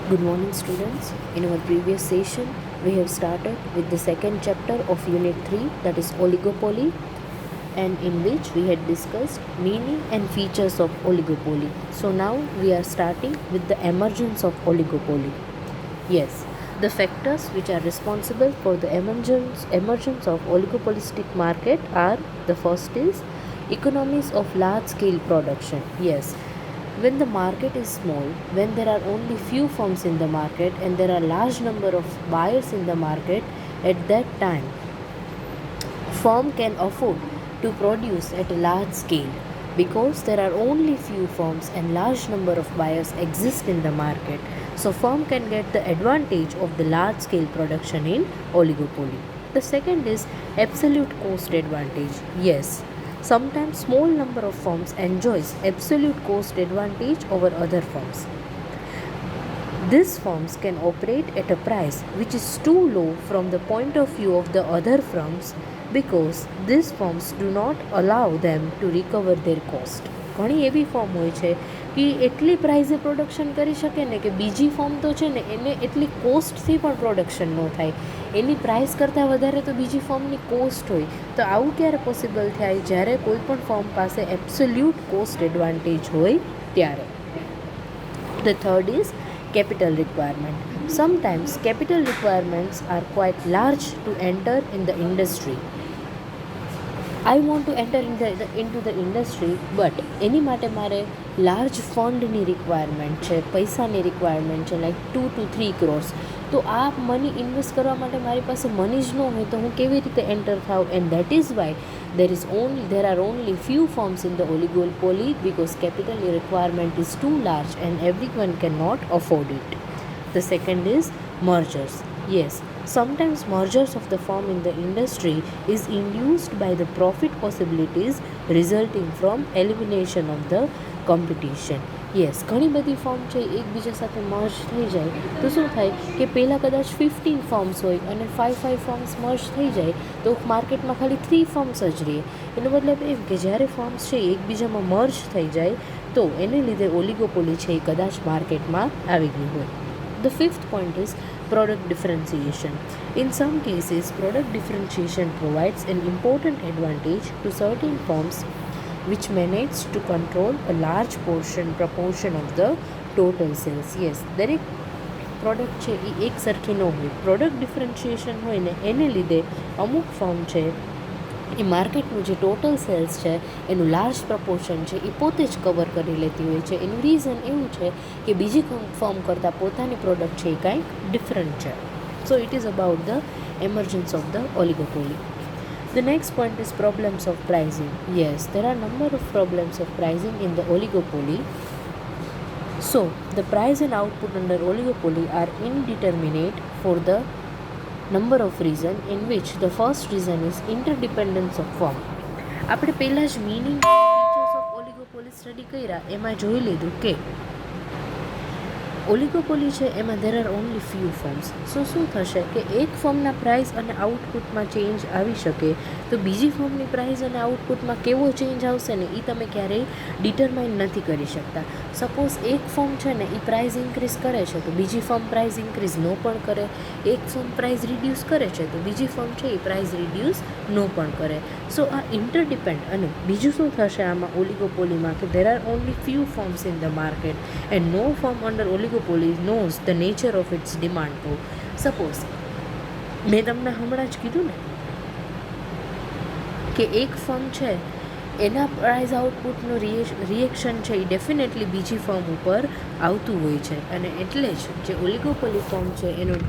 Good morning, students. In our previous session, we have started with the second chapter of Unit 3, that is oligopoly, and in which we had discussed meaning and features of oligopoly. So now we are starting with the emergence of oligopoly. Yes, the factors which are responsible for the emergence of oligopolistic market are: the first is economies of large scale production. Yes, when the market is small, when there are only few firms in the market and there are large number of buyers in the market, at that time firm can afford to produce at a large scale because there are only few firms and large number of buyers exist in the market. So firm can get the advantage of the large scale production in oligopoly. The second is absolute cost advantage. Yes, sometimes small number of firms enjoys absolute cost advantage over other firms. These firms can operate at a price which is too low from the point of view of the other firms because these firms do not allow them to recover their cost. ઘણી એવી form હોય છે કે એટલી પ્રાઇઝે production કરી શકે ને કે બીજી ફોર્મ તો છે ને એને એટલી કોસ્ટથી પણ પ્રોડક્શન ન થાય, એની પ્રાઇસ કરતાં વધારે તો બીજી ફોર્મની કોસ્ટ હોય. તો આવું ક્યારે પોસિબલ થાય? જ્યારે કોઈ પણ ફોર્મ પાસે એબ્સોલ્યુટ કોસ્ટ એડવાન્ટેજ હોય ત્યારે. The third is capital requirement. Sometimes capital requirements are quite large to enter in the industry. I want to enter into the industry, but એની માટે મારે લાર્જ ફંડની રિક્વાયરમેન્ટ છે, પૈસાની રિક્વાયરમેન્ટ છે, like 2 to 3 crores. તો આ money invest કરવા માટે મારી પાસે મની જ ન હોય તો હું કેવી રીતે એન્ટર થાઉં? And that is Y there are only few firms in the oligopoly because capital requirement is too large and everyone cannot afford it. The second is mergers. Yes, sometimes mergers of the firm in the industry is induced by the profit possibilities resulting from elimination of the competition. Yes, ઘણી બધી form છે એકબીજા સાથે merge થઈ જાય તો શું થાય કે પહેલાં કદાચ 15 ફોર્મ્સ હોય અને 5 ફોર્મ્સ મર્જ થઈ જાય તો માર્કેટમાં ખાલી 3 ફોર્મ્સ જ રહે. એનો મતલબ એમ કે જ્યારે ફોર્મ્સ છે એકબીજામાં મર્જ થઈ જાય તો એને લીધે ઓલિગોપોલી છે એ કદાચ માર્કેટમાં આવી ગઈ હોય. The fifth point is product differentiation. In some cases, product differentiation provides an important advantage to certain firms which manage to control a large proportion of the total sales. Yes, દરેક પ્રોડક્ટ છે એ એક સરખી ન હોય. Product differentiation હોય ને એને લીધે અમુક ફર્મ છે એ માર્કેટનું જે ટોટલ સેલ્સ છે એનું લાર્જ પ્રપોર્શન છે એ પોતે જ કવર કરી લેતી હોય છે. એનું રીઝન એવું છે કે બીજી ફર્મ કરતાં પોતાની પ્રોડક્ટ છે એ કાંઈક ડિફરન્ટ છે. So it is about the emergence of the oligopoly. The next point is problems of pricing. Yes, there are number of problems of pricing in the oligopoly. So, the price and output under oligopoly are indeterminate for the number of reasons, in which the first reason is interdependence of firm. આપણે પહેલાં જ meaning features of oligopoly study કર્યા, એમાં જોઈ લીધું કે ઓલિગોપોલી છે એમાં there are only few firms. સો શું થશે કે એક ફર્મના પ્રાઇસ અને આઉટપુટમાં ચેન્જ આવી શકે તો બીજી ફર્મની પ્રાઇસ અને આઉટપુટમાં કેવો ચેન્જ આવશે ને એ તમે ક્યારેય ડિટરમાઇન નથી કરી શકતા. સપોઝ એક ફર્મ છે ને એ પ્રાઇસ ઇન્ક્રીઝ કરે છે તો બીજી ફર્મ પ્રાઇસ ઇન્ક્રીઝ ન પણ કરે, એક ફર્મ પ્રાઇસ રિડ્યુસ કરે છે તો બીજી ફર્મ છે એ પ્રાઇસ રિડ્યુસ ન પણ કરે. સો આ ઇન્ટરડિપેન્ડ. અને બીજું શું થશે આમાં ઓલિગોપોલીમાં કે there are only few firms in the market and no firm under oligopoly knows the nature of its demand pool. Suppose મેં તમને હમણાં જ કીધું ને કે એક ફર્મ છે એના પ્રાઇસ આઉટપુટનું રિએક્શન છે એ ડેફિનેટલી બીજી ફર્મ ઉપર આવતું હોય છે. અને એટલે જ જે ઓલિગોપોલી ફર્મ છે એનું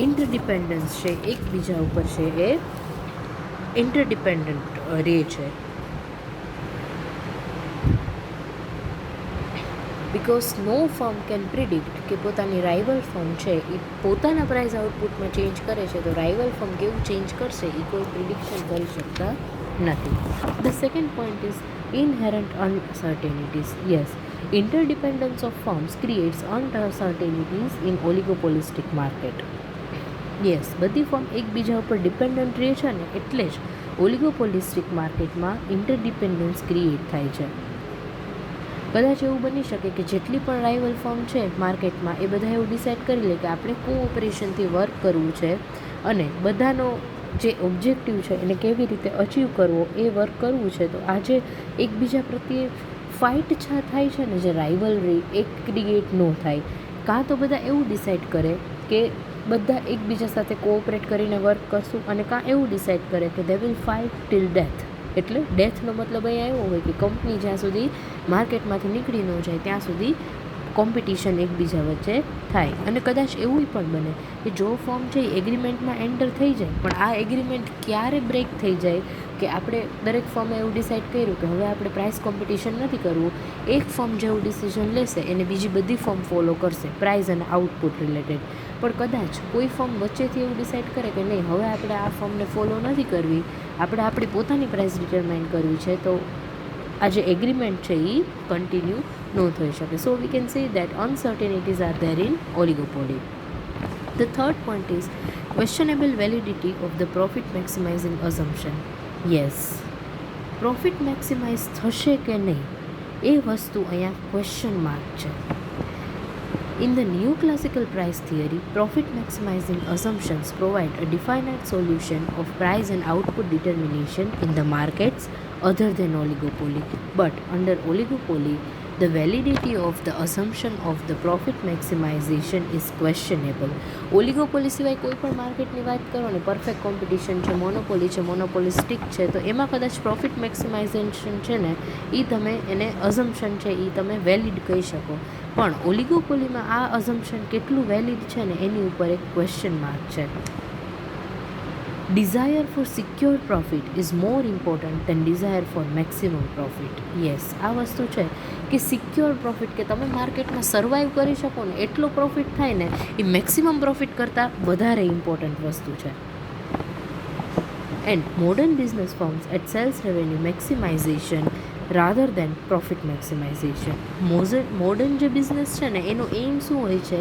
ઇન્ટરડિપેન્ડન્સ છે એકબીજા ઉપર છે એ ઇન્ટરડિપેન્ડન્ટ રહે છે. Because no firm can predict કે પોતાની રાઇવલ ફર્મ છે એ પોતાના પ્રાઇસ આઉટપુટમાં ચેન્જ કરે છે તો રાઇવલ ફર્મ કેવું ચેન્જ કરશે એ કોઈ પ્રિડિક્શન કરી શકતા નથી. The second point is inherent uncertainties. Yes, interdependence of firms creates uncertainties in oligopolistic market. Yes, બધી ફર્મ એકબીજા ઉપર ડિપેન્ડન્ટ રહે છે ને એટલે જ ઓલિગોપોલિસ્ટિક માર્કેટમાં ઇન્ટરડિપેન્ડન્સ ક્રિએટ થાય છે. કદાચ એવું બની શકે કે જેટલી પણ રાઇવલ ફર્મ છે માર્કેટમાં એ બધા એવું ડિસાઇડ કરી લે કે આપણે કોઓપરેશનથી વર્ક કરવું છે અને બધાનો જે ઓબ્જેક્ટિવ છે એને કેવી રીતે અચીવ કરવો એ વર્ક કરવું છે. તો આજે એકબીજા પ્રત્યે ફાઇટ થાય છે ને, જે રાઇવલરી એ ક્રિએટ ન થાય. કાં તો બધા એવું ડિસાઇડ કરે કે બધા એકબીજા સાથે કોઓપરેટ કરીને વર્ક કરશું, અને કાં એવું ડિસાઇડ કરે કે they will fight till death. એટલે ડેથનો મતલબ અહીંયા એવો હોય કે કંપની જ્યાં સુધી માર્કેટમાંથી નીકળી ન જાય ત્યાં સુધી કોમ્પિટિશન એકબીજા વચ્ચે થાય. અને કદાચ એવું પણ બને કે જો ફર્મ છે એ એગ્રીમેન્ટમાં એન્ટર થઈ જાય, પણ આ એગ્રીમેન્ટ ક્યારે બ્રેક થઈ જાય કે આપણે દરેક ફર્મે એવું ડિસાઇડ કર્યું કે હવે આપણે પ્રાઇસ કોમ્પિટિશન નથી કરવું, એક ફર્મ જેવું ડિસિઝન લેશે એને બીજી બધી ફર્મ ફોલો કરશે પ્રાઇસ અને આઉટપુટ રિલેટેડ. પણ કદાચ કોઈ ફર્મ વચ્ચેથી એવું ડિસાઇડ કરે કે નહીં, હવે આપણે આ ફર્મને ફોલો નથી કરવી, આપણે આપણી પોતાની પ્રાઇસ ડિટરમાઇન કરવી છે, તો આ જે એગ્રીમેન્ટ છે એ કન્ટિન્યુ ન થઈ શકે. So we can say that uncertainties are there in oligopoly. The third point is questionable validity of the profit maximizing assumption. Yes, profit maximize થશે કે નહીં એ વસ્તુ અહીંયા ક્વેશ્ચન માર્ક છે. In the neoclassical price theory, profit maximizing assumptions provide a definite solution of price and output determination in the markets other than oligopoly. But under oligopoly, the validity of the assumption of the profit maximization is questionable. ઓલિગોપોલી સિવાય કોઈ પણ માર્કેટની વાત કરો ને, perfect competition છે, monopoly છે, મોનોપોલિસ્ટિક છે, તો એમાં કદાચ પ્રોફિટ મેક્સિમાઇઝેશન છે ને એ તમે એને અઝમ્પશન છે એ તમે વેલિડ કહી શકો. પણ ઓલિગોપોલીમાં આ અઝમ્પશન કેટલું વેલિડ છે ને એની ઉપર એક ક્વેશ્ચન માર્ક છે. Desire for secure profit is more important than desire for maximum profit. Yes, આ વસ્તુ છે કે સિક્યોર પ્રોફિટ, કે તમે માર્કેટમાં સર્વાઈવ કરી શકો ને એટલો પ્રોફિટ થાય ને, એ મેક્સિમમ પ્રોફિટ કરતાં વધારે ઇમ્પોર્ટન્ટ વસ્તુ છે. And modern business firms at sales revenue maximisation rather than profit maximisation. Modern જે બિઝનેસ છે ને એનો એમ શું હોય છે?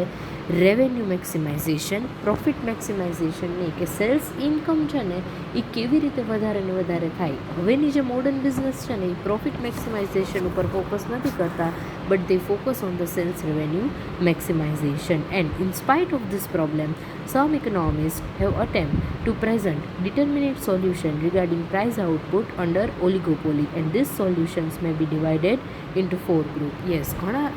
રેવન્યુ મેક્સિમાઇઝેશન, પ્રોફિટ મેક્સિમાઇઝેશન નહીં, કે સેલ્સ ઇન્કમ છે ને એ કેવી રીતે વધારે ને વધારે થાય. હવેની જે મોડર્ન બિઝનેસ છે ને એ પ્રોફિટ મેક્સિમાઇઝેશન ઉપર ફોકસ નથી કરતા, but they focus on the sales revenue maximisation. And in spite of this problem, some economists have attempted to present determinate solution regarding price output under oligopoly, and these solutions may be divided into 4 groups. Yes, ઘણા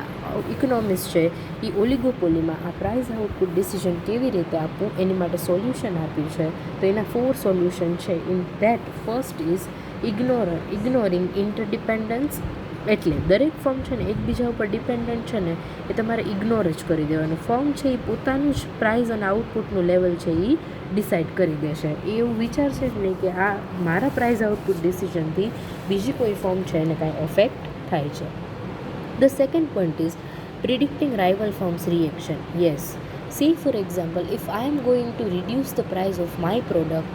economist છે એ ઓલિગોપોલીમાં આ price output decision કેવી રીતે આપવું એની માટે solution આપ્યું છે. તો એના 4 સોલ્યુશન છે. In that first is ignoring interdependence. એટલે દરેક ફર્મ છે ને એકબીજા ઉપર ડિપેન્ડન્ટ છે ને એ તમારે ઇગ્નોર જ કરી દેવાનું. ફર્મ છે એ પોતાનું જ પ્રાઇસ અને આઉટપુટનું લેવલ છે એ ડિસાઇડ કરી દેશે. એ એવું વિચારશે જ નહીં કે આ મારા પ્રાઇસ આઉટપુટ ડિસિઝનથી બીજી કોઈ ફર્મ છે એને કાંઈ એફેક્ટ થાય છે. The second point is predicting rival firms' reaction. Yes. See, for example, if I am going to reduce the price of my product,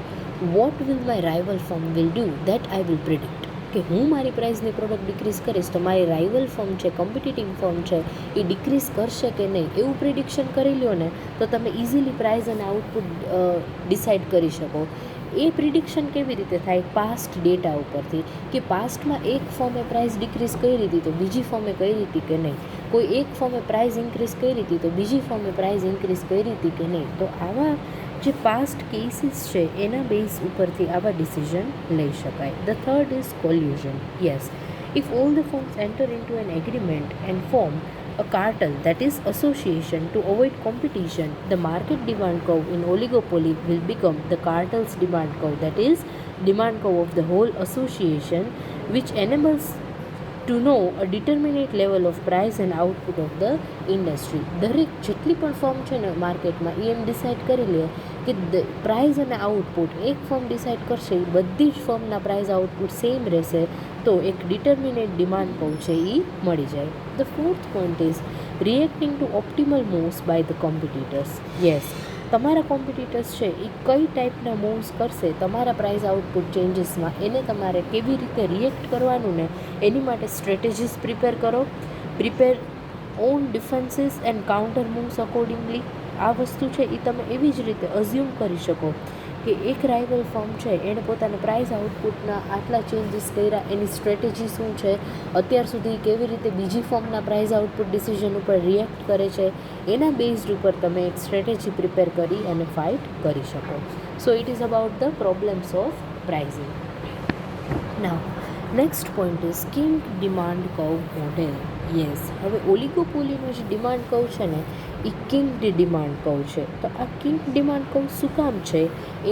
what will my rival firm will do? That I will predict. કે હું મારી પ્રાઇસની product decrease કરીશ તો મારી rival firm છે, competitive firm છે, એ decrease કરશે કે નહીં એવું પ્રિડિક્શન કરી લો ને તો તમે ઇઝીલી પ્રાઇસ અને આઉટપુટ ડિસાઇડ કરી શકો. એ પ્રિડિક્શન કેવી રીતે થાય? પાસ્ટ ડેટા ઉપરથી, કે પાસ્ટમાં એક ફર્મે પ્રાઇસ ડિક્રીઝ કરી હતી તો બીજી ફર્મે કરી હતી કે નહીં, કોઈ એક ફર્મે પ્રાઇસ ઇન્ક્રીઝ કરી હતી તો બીજી ફર્મે પ્રાઇસ ઇન્ક્રીઝ કરી હતી કે નહીં. તો આવા જે પાસ્ટ કેસીસ છે એના બેઝ ઉપરથી આવા ડિસિઝન લઈ શકાય. The third is collusion. Yes, if all the firms enter into an agreement and form a cartel, that is association, to avoid competition, the market demand curve in oligopoly will become the cartel's demand curve, that is demand curve of the whole association, which enables to know a determinate level of price and output of the industry. દરેક જેટલી પણ firm છે ને માર્કેટમાં એ એમ decide કરી લે કે price અને આઉટપુટ એક ફર્મ ડિસાઇડ કરશે એ બધી જ ફર્મના પ્રાઇસ આઉટપુટ સેમ રહેશે તો એક ડિટર્મિનેટ ડિમાન્ડ કર્વ છે એ મળી જાય. The fourth point is reacting to optimal moves by the competitors. Yes, તમારા કોમ્પિટિટર્સ છે એ કઈ ટાઈપના મૂવ્સ કરશે તમારા પ્રાઇસ આઉટપુટ ચેન્જીસમાં, એને તમારે કેવી રીતે રિએક્ટ કરવાનું ને એની માટે સ્ટ્રેટેજીસ પ્રિપેર કરો. Prepare on defences and counter moves accordingly. આ વસ્તુ છે એ તમે એવી જ રીતે અઝ્યુમ કરી શકો કે એક રાઇવલ ફર્મ છે એણે પોતાના પ્રાઇસ આઉટપુટના આટલા ચેન્જીસ કર્યા, એની સ્ટ્રેટેજી શું છે, અત્યાર સુધી કેવી રીતે બીજી ફર્મના પ્રાઇસ આઉટપુટ ડિસિઝન ઉપર રિએક્ટ કરે છે, એના બેઝડ ઉપર તમે એક સ્ટ્રેટેજી પ્રિપેર કરી અને ફાઇટ કરી શકો. સો it is about the problems of pricing. Now next point is king demand curve model. Yes, હવે ઓલિગોપોલીનું જે ડિમાન્ડ કર્વ છે ને એ કિંગ ડિમાન્ડ કર્વ છે. તો આ કિંગ ડિમાન્ડ કર્વ શું કામ છે,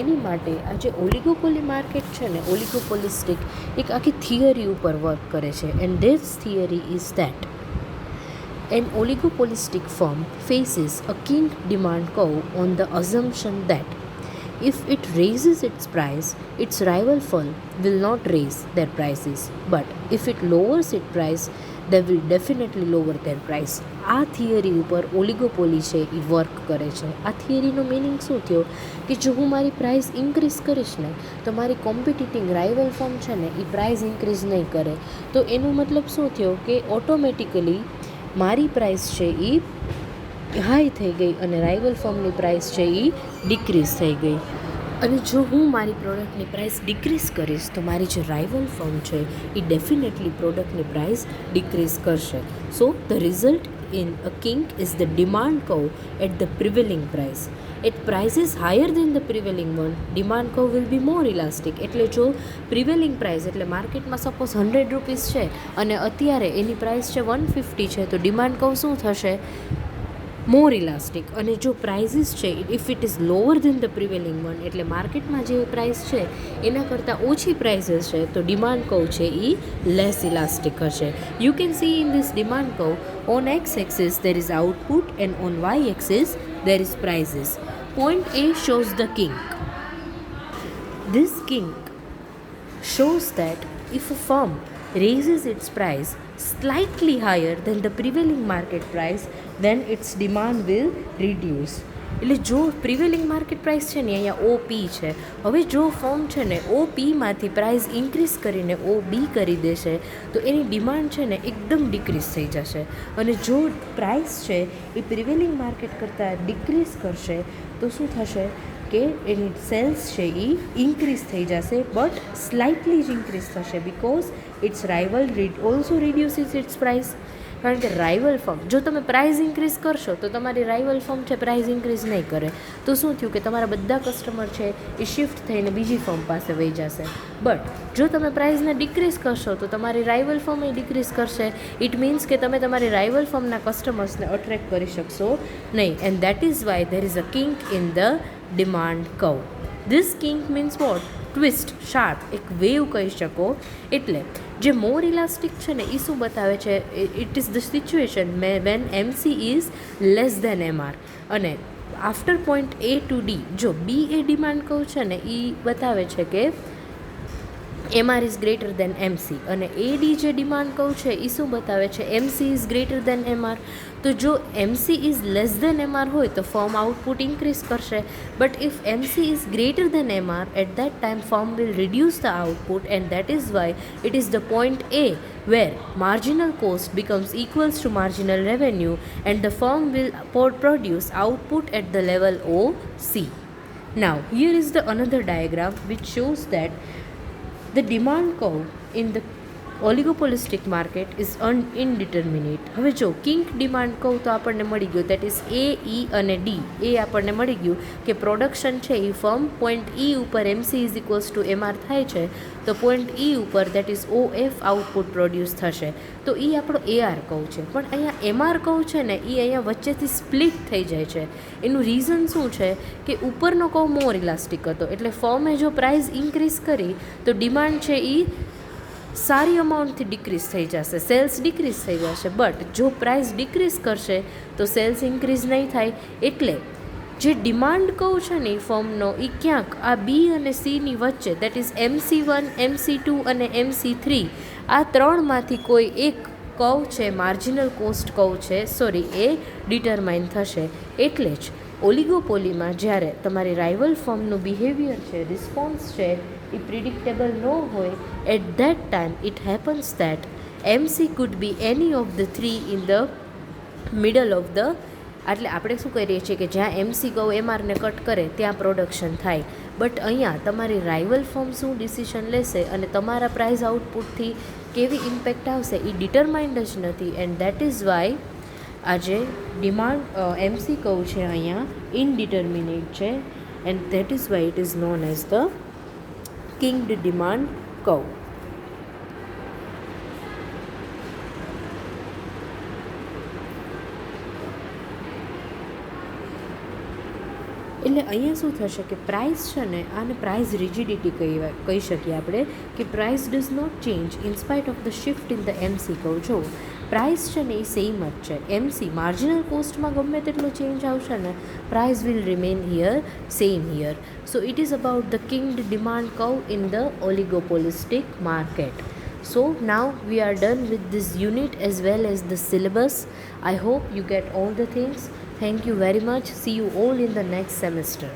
એની માટે આ જે ઓલિગોપોલી માર્કેટ છે ને, ઓલિગોપોલિસ્ટિક એક આખી થિયરી ઉપર વર્ક કરે છે. And this theory is that an oligopolistic firm faces a king demand curve on the assumption that if it raises its price, its rival firm will not raise their prices. But if it lowers its price, they will definitely lower their price. આ theory ઉપર ઓલિગોપોલી છે એ work કરે છે. આ થિયરીનો meaning શું થયો કે જો હું મારી પ્રાઇસ ઇન્ક્રીઝ કરીશ ને તો મારી કોમ્પિટિટિંગ રાઇવલ ફર્મ છે ને એ પ્રાઇસ ઇન્ક્રીઝ નહીં કરે. તો એનો મતલબ શું થયો કે ઓટોમેટિકલી મારી પ્રાઇસ છે એ હાઈ થઈ ગઈ અને રાઇવલ ફર્મની પ્રાઇસ છે એ ડિક્રીઝ થઈ ગઈ. અને જો હું મારી પ્રોડક્ટની પ્રાઇસ ડિક્રીઝ કરીશ તો મારી જે રાઇવલ ફર્મ છે એ ડેફિનેટલી પ્રોડક્ટની પ્રાઇસ ડિક્રીઝ કરશે. So the result in a kink is the demand curve at the prevailing price. At prices higher than the prevailing one, demand curve will be more elastic. એટલે જો prevailing price એટલે માર્કેટમાં suppose 100 rupees છે અને અત્યારે એની price છે 150 છે, તો ડિમાન્ડ કર્વ શું થશે, મોર ઇલાસ્ટિક. અને જો પ્રાઇઝીસ છે if it is lower than the prevailing one એટલે માર્કેટમાં જે પ્રાઇસ છે એના કરતાં ઓછી પ્રાઇઝીસ છે તો ડિમાન્ડ કર્વ છે એ લેસ ઇલાસ્ટિક હશે. You can see in this demand curve on x-axis there is output and on y-axis there is prices. Point A shows the kink. This kink shows that if a firm raises its price slightly higher than the prevailing market price, then its demand will reduce. એટલે જો prevailing market price છે ને અહીંયા OP છે, હવે જો firm છે ને OPમાંથી પ્રાઇસ ઇન્ક્રીઝ કરીને OB કરી દેશે તો એની ડિમાન્ડ છે ને એકદમ ડિક્રીઝ થઈ જશે. અને જો પ્રાઇસ છે એ પ્રિવેલિંગ માર્કેટ કરતાં ડિક્રીઝ કરશે તો શું થશે કે એની સેલ્સ છે એ ઇન્ક્રીઝ થઈ જશે, બટ સ્લાઇટલી જ ઇન્ક્રીઝ થશે because its rival also reduces its price. કારણ કે રાઇવલ ફર્મ જો તમે પ્રાઇસ ઇન્ક્રીઝ કરશો તો તમારી રાઇવલ ફર્મ છે પ્રાઇસ ઇન્ક્રીઝ નહીં કરે, તો શું થયું કે તમારા બધા કસ્ટમર છે એ શિફ્ટ થઈને બીજી ફર્મ પાસે વહી જશે. બટ જો તમે પ્રાઇસને ડિક્રીઝ કરશો તો તમારી રાઇવલ ફર્મ એ ડિક્રીઝ કરશે. ઇટ મીન્સ કે તમે તમારી રાઇવલ ફર્મના કસ્ટમર્સને અટ્રેક્ટ કરી શકશો નહીં. And that is Y there is a kink in the demand curve. This kink means what, twist, sharp, એક વેવ કહી શકો. એટલે જે મોર ઇલાસ્ટિક છે ને એ શું બતાવે છે, it is the situation when MC is less than MR. અને after point A to D જો B એ ડિમાન્ડ કર્વ છે ને એ બતાવે છે કે MR is greater than MC. અને AD જે ડિમાન્ડ કર્વ છે એ શું બતાવે છે, MC is greater than MR. તો જો MC is less than MR હોય તો ફર્મ આઉટપુટ ઇન્ક્રીઝ કરશે, but if MC is greater than MR at that time firm will reduce the output. And that is why it is the point A where marginal cost becomes equals to marginal revenue and the firm will produce output at the level OC. Now here is the another diagram which shows that the demand curve in the oligopolistic market is indeterminate. હવે જો kink demand કહું તો આપણને મળી ગયું that is A, E અને D. એ આપણને મળી ગયું કે પ્રોડક્શન છે એ ફર્મ પોઈન્ટ E ઉપર MC is equals to MR થાય છે તો પોઈન્ટ E ઉપર that is OF output produce થશે. તો એ આપણો AR કહું છે. પણ અહીંયા MR કહું છે ને એ અહીંયા વચ્ચેથી સ્પ્લિટ થઈ જાય છે. એનું રીઝન શું છે કે ઉપરનો કહું મોર ઇલાસ્ટિક હતો એટલે ફર્મે જો પ્રાઇસ ઇન્ક્રીઝ કરી તો ડિમાન્ડ છે એ સારી અમાઉન્ટથી ડિક્રીઝ થઈ જશે, સેલ્સ ડિક્રીઝ થઈ જશે. બટ જો પ્રાઇસ ડિક્રીઝ કરશે તો સેલ્સ ઇન્ક્રીઝ નહીં થાય. એટલે જે ડિમાન્ડ કહું છે ને ફર્મનો એ ક્યાંક આ B અને Cની વચ્ચે દેટ ઇઝ MC1, MC2 અને MC3 આ ત્રણમાંથી કોઈ એક કર્વ છે, માર્જિનલ કોસ્ટ કર્વ છે, એ ડિટરમાઇન થશે. એટલે જ ઓલિગોપોલીમાં જ્યારે તમારી રાઇવલ ફર્મનું બિહેવિયર છે, રિસ્પોન્સ છે એ પ્રિડિક્ટેબલ ન હોય, at that time it happens that MC could be any of the three in the middle of the એટલે આપણે શું કરીએ છીએ કે જ્યાં એમસી કહો એમઆરને કટ કરે ત્યાં પ્રોડક્શન થાય. બટ અહીંયા તમારી રાઇવલ ફર્મ શું ડિસિશન લેશે અને તમારા પ્રાઇસ આઉટપુટથી કેવી ઇમ્પેક્ટ આવશે એ ડિટરમાઇન્ડ જ નથી. એન્ડ દેટ ઇઝ વાય આજે ડિમાન્ડ એમસી કહું છે અહીંયા ઇનડિટર્મિનેટ છે. And that is why it is known as the kinked demand કહું. એટલે અહીંયા શું થશે કે પ્રાઇસ છે ને, આને પ્રાઇસ રિજિડિટી કહી શકીએ આપણે, કે price does not change in spite of the shift in the MC કહું. જો પ્રાઇસ છે ને એ સેમ જ છે. એમસી માર્જિનલ કોસ્ટમાં ગમે તેટલો ચેન્જ આવશે ને, price will remain here same here. So it is about the kinked demand curve in the oligopolistic market. So now we are done with this unit as well as the syllabus. I hope you get all the things. Thank you very much. See you all in the next semester.